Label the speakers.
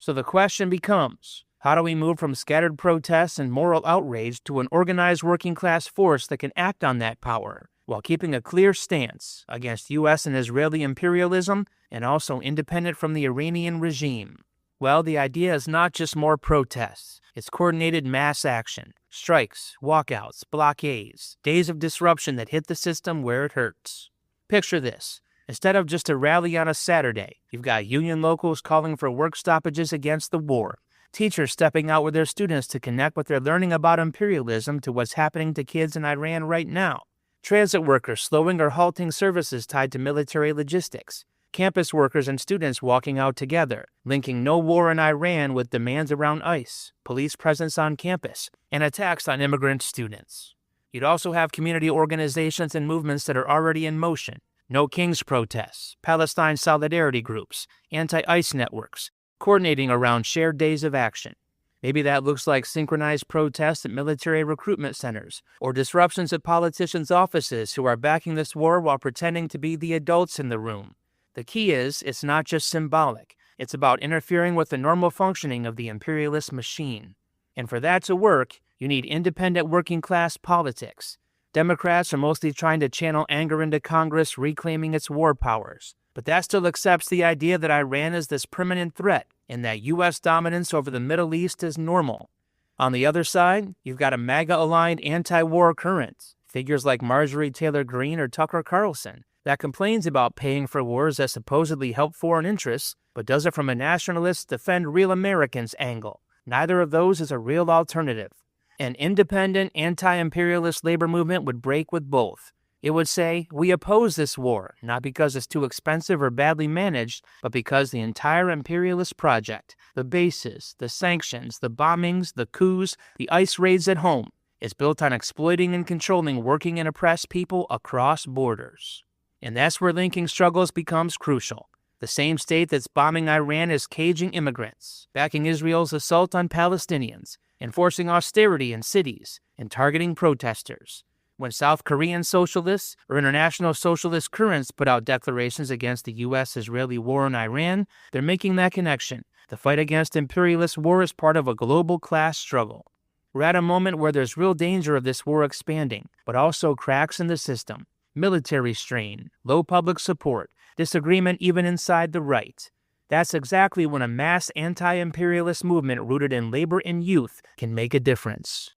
Speaker 1: So the question becomes, how do we move from scattered protests and moral outrage to an organized working class force that can act on that power, while keeping a clear stance against U.S. and Israeli imperialism and also independent from the Iranian regime? Well, the idea is not just more protests. It's coordinated mass action, strikes, walkouts, blockades, days of disruption that hit the system where it hurts. Picture this. Instead of just a rally on a Saturday, you've got union locals calling for work stoppages against the war, teachers stepping out with their students to connect what they're learning about imperialism to what's happening to kids in Iran right now, transit workers slowing or halting services tied to military logistics, campus workers and students walking out together, linking no war in Iran with demands around ICE, police presence on campus, and attacks on immigrant students. You'd also have community organizations and movements that are already in motion. No Kings protests, Palestine solidarity groups, anti-ICE networks, coordinating around shared days of action. Maybe that looks like synchronized protests at military recruitment centers, or disruptions at politicians' offices who are backing this war while pretending to be the adults in the room. The key is, it's not just symbolic. It's about interfering with the normal functioning of the imperialist machine. And for that to work, you need independent working class politics. Democrats are mostly trying to channel anger into Congress, reclaiming its war powers. But that still accepts the idea that Iran is this permanent threat and that U.S. dominance over the Middle East is normal. On the other side, you've got a MAGA-aligned anti-war current, figures like Marjorie Taylor Greene or Tucker Carlson, that complains about paying for wars that supposedly help foreign interests, but does it from a nationalist defend real Americans angle. Neither of those is a real alternative. An independent, anti-imperialist labor movement would break with both. It would say, we oppose this war, not because it's too expensive or badly managed, but because the entire imperialist project, the bases, the sanctions, the bombings, the coups, the ICE raids at home, is built on exploiting and controlling working and oppressed people across borders. And that's where linking struggles becomes crucial. The same state that's bombing Iran is caging immigrants, backing Israel's assault on Palestinians, enforcing austerity in cities, and targeting protesters. When South Korean socialists or international socialist currents put out declarations against the U.S.-Israeli war in Iran, they're making that connection. The fight against imperialist war is part of a global class struggle. We're at a moment where there's real danger of this war expanding, but also cracks in the system, military strain, low public support, disagreement even inside the right. That's exactly when a mass anti-imperialist movement rooted in labor and youth can make a difference.